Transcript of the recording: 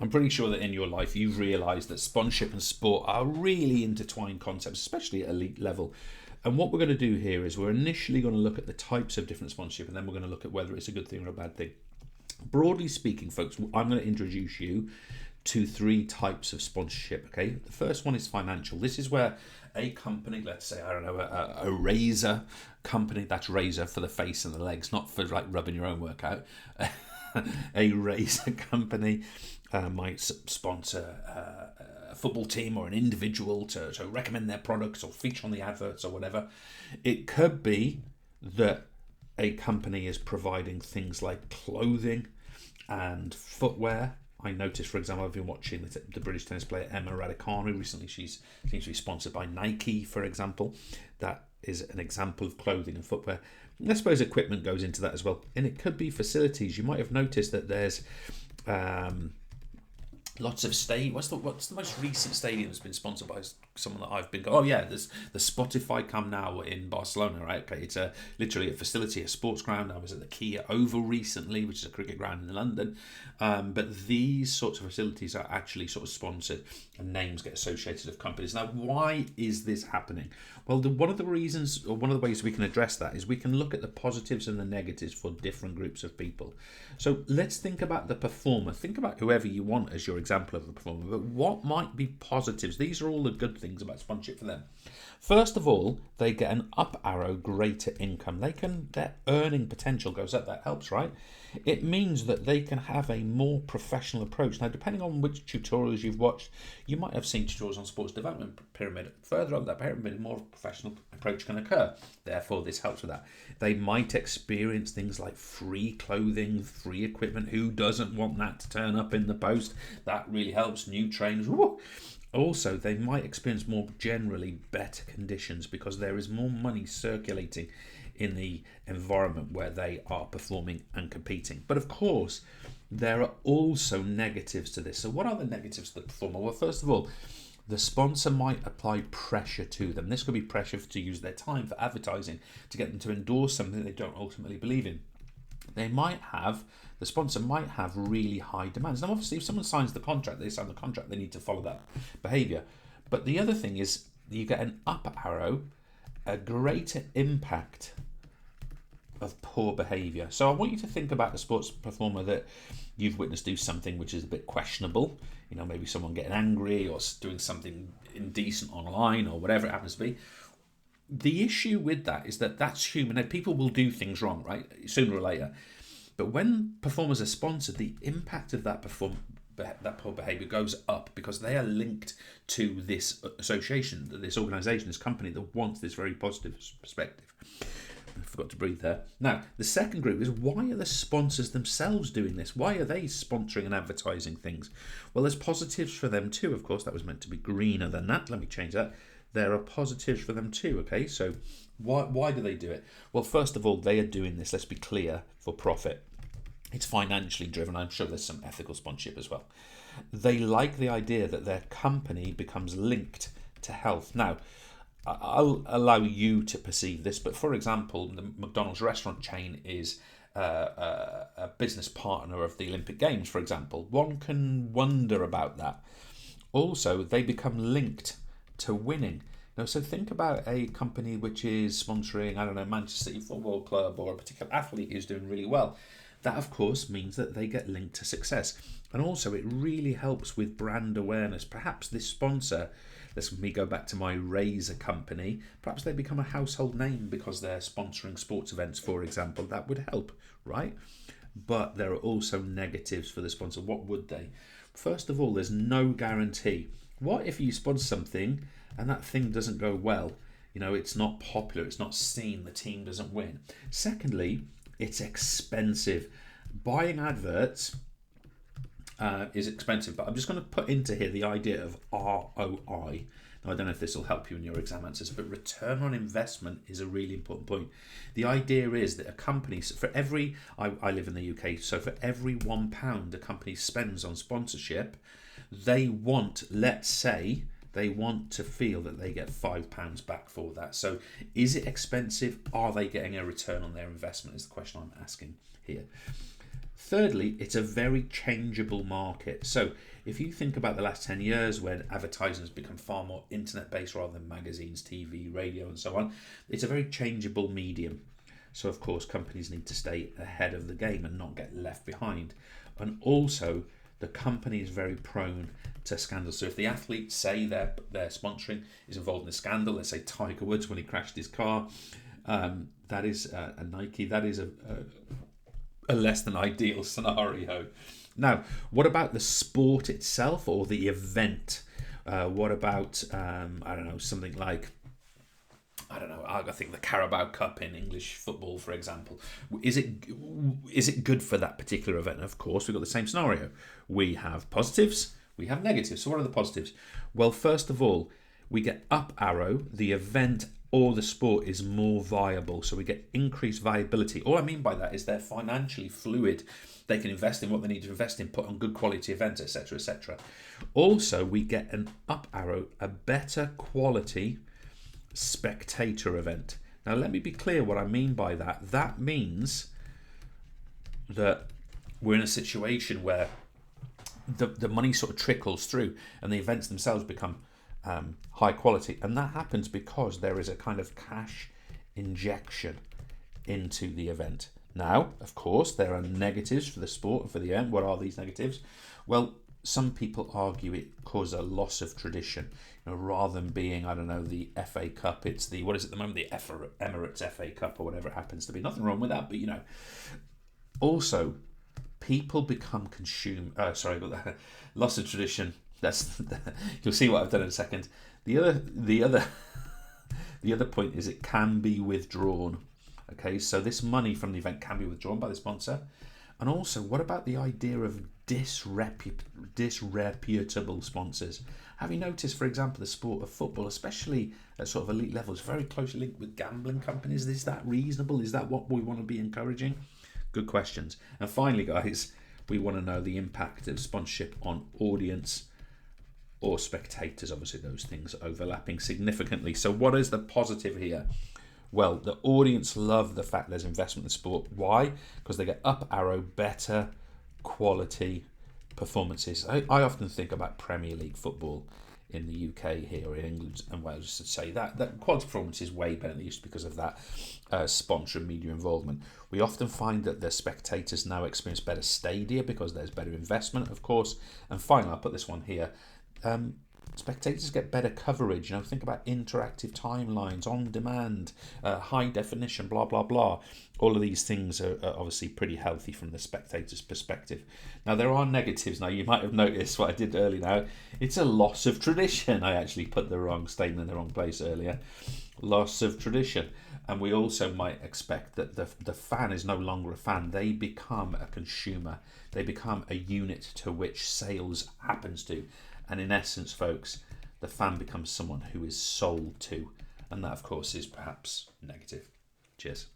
I'm pretty sure that in your life you've realised that sponsorship and sport are really intertwined concepts, especially at elite level. And what we're going to do here is we're initially going to look at the types of different sponsorship, and then we're going to look at whether it's a good thing or a bad thing. Broadly speaking, folks, I'm going to introduce you to three types of sponsorship. Okay, the first one is financial. This is where a company, let's say, I don't know, a razor company, that's razor for the face and the legs, not for like rubbing your own workout. A razor company might sponsor a football team or an individual to recommend their products or feature on the adverts or whatever. It could be that a company is providing things like clothing and footwear. I noticed, for example, I've been watching the British tennis player Emma Raducanu recently. She's seems to be sponsored by Nike, for example. That is an example of clothing and footwear. And I suppose equipment goes into that as well. And it could be facilities. You might have noticed that there's lots of what's the most recent stadium that's been sponsored by someone that I've been oh yeah, there's the Spotify Camp Nou in Barcelona, right? Okay, it's literally a facility, a sports ground. I was at the Kia Oval recently, which is a cricket ground in London, but these sorts of facilities are actually sort of sponsored and names get associated with companies. Now, why is this happening? Well, one of the reasons, or one of the ways we can address that, is we can look at the positives and the negatives for different groups of people. So let's think about the performer. Think about whoever you want as your example of the performer. But what might be positives? These are all the good things about sponsorship for them. First of all, they get an up arrow, greater income. Their earning potential goes up. That helps, right? It means that they can have a more professional approach. Now, depending on which tutorials you've watched, you might have seen tutorials on sports development pyramid. Further up that pyramid, a more professional approach can occur. Therefore, this helps with that. They might experience things like free clothing, free equipment. Who doesn't want that to turn up in the post? That really helps. New trainers. Woo! Also, they might experience more generally better conditions because there is more money circulating in the environment where they are performing and competing. But of course, there are also negatives to this. So what are the negatives to the performer? Well, first of all, the sponsor might apply pressure to them. This could be pressure to use their time for advertising, to get them to endorse something they don't ultimately believe in. The sponsor might have really high demands. Now, obviously, if someone signs the contract, they sign the contract, they need to follow that behaviour. But the other thing is you get an up arrow, a greater impact of poor behaviour. So I want you to think about the sports performer that you've witnessed do something which is a bit questionable. You know, maybe someone getting angry or doing something indecent online or whatever it happens to be. The issue with that is that that's human. People will do things wrong, right? Sooner or later. But when performers are sponsored, the impact of that poor behaviour goes up because they are linked to this association, this organisation, this company that wants this very positive perspective. I forgot to breathe there. Now, the second group is, why are the sponsors themselves doing this? Why are they sponsoring and advertising things? Well, there's positives for them too, of course. That was meant to be greener than that. Let me change that. There are positives for them too, okay? So why do they do it? Well, first of all, they are doing this, let's be clear, for profit. It's financially driven. I'm sure there's some ethical sponsorship as well. They like the idea that their company becomes linked to health. Now, I'll allow you to perceive this, but for example, the McDonald's restaurant chain is a business partner of the Olympic Games, for example. One can wonder about that. Also, they become linked to winning. Now, so think about a company which is sponsoring, I don't know, Manchester City Football Club or a particular athlete who's doing really well. That, of course, means that they get linked to success. And also, it really helps with brand awareness. Perhaps this sponsor, let me go back to my razor company, perhaps they become a household name because they're sponsoring sports events, for example. That would help, right? But there are also negatives for the sponsor. What would they? First of all, there's no guarantee. What if you sponsor something and that thing doesn't go well? You know, it's not popular, it's not seen, the team doesn't win. Secondly, it's expensive. Buying adverts is expensive, but I'm just going to put into here the idea of ROI. Now, I don't know if this will help you in your exam answers, but return on investment is a really important point. The idea is that a company, for every, I live in the UK, so for every £1 a company spends on sponsorship, they want, let's say, they want to feel that they get £5 back for that. So is it expensive? Are they getting a return on their investment is the question I'm asking here. Thirdly, it's a very changeable market. So if you think about the last 10 years when advertising has become far more internet based rather than magazines, TV, radio, and so on, it's a very changeable medium. So, of course, companies need to stay ahead of the game and not get left behind. And also, the company is very prone to scandals. So if the athletes say their sponsoring is involved in a scandal, let's say Tiger Woods when he crashed his car, that is a Nike, that is a less than ideal scenario. Now, what about the sport itself or the event? What about, I don't know, something like, I think the Carabao Cup in English football, for example. Is it good for that particular event? Of course, we've got the same scenario. We have positives, we have negatives. So what are the positives? Well, first of all, we get up arrow, the event or the sport is more viable. So we get increased viability. All I mean by that is they're financially fluid. They can invest in what they need to invest in, put on good quality events, etc., etc. Also, we get an up arrow, a better quality spectator event. Now, let me be clear what I mean by that. That means that we're in a situation where the money sort of trickles through and the events themselves become high quality. And that happens because there is a kind of cash injection into the event. Now, of course, there are negatives for the sport and for the event. What are these negatives? Well, some people argue it causes a loss of tradition. Rather than being, I don't know, the FA Cup, it's the, what is it at the moment, the Emirates FA Cup or whatever it happens to be. Nothing wrong with that, but also people become loss of tradition. That's you'll see what I've done in a second. The other point is it can be withdrawn. Okay, so this money from the event can be withdrawn by the sponsor. And also, what about the idea of disreputable sponsors? Have you noticed, for example, the sport of football, especially at sort of elite levels, very closely linked with gambling companies? Is that reasonable? Is that what we want to be encouraging? Good questions. And finally, guys, we want to know the impact of sponsorship on audience or spectators. Obviously, those things are overlapping significantly. So what is the positive here? Well, the audience love the fact there's investment in sport. Why? Because they get up arrow, better quality performances. I often think about Premier League football in the UK here, in England and Wales, to say that quality performance is way better than it used to because of that sponsor and media involvement. We often find that the spectators now experience better stadia because there's better investment, of course. And finally, I'll put this one here. Spectators get better coverage. Think about interactive timelines, on demand, high definition, blah, blah, blah. All of these things are obviously pretty healthy from the spectator's perspective. Now, there are negatives. Now, you might have noticed what I did earlier now. It's a loss of tradition. I actually put the wrong statement in the wrong place earlier. Loss of tradition. And we also might expect that the fan is no longer a fan. They become a consumer. They become a unit to which sales happens to. And in essence, folks, the fan becomes someone who is sold to. And that, of course, is perhaps negative. Cheers.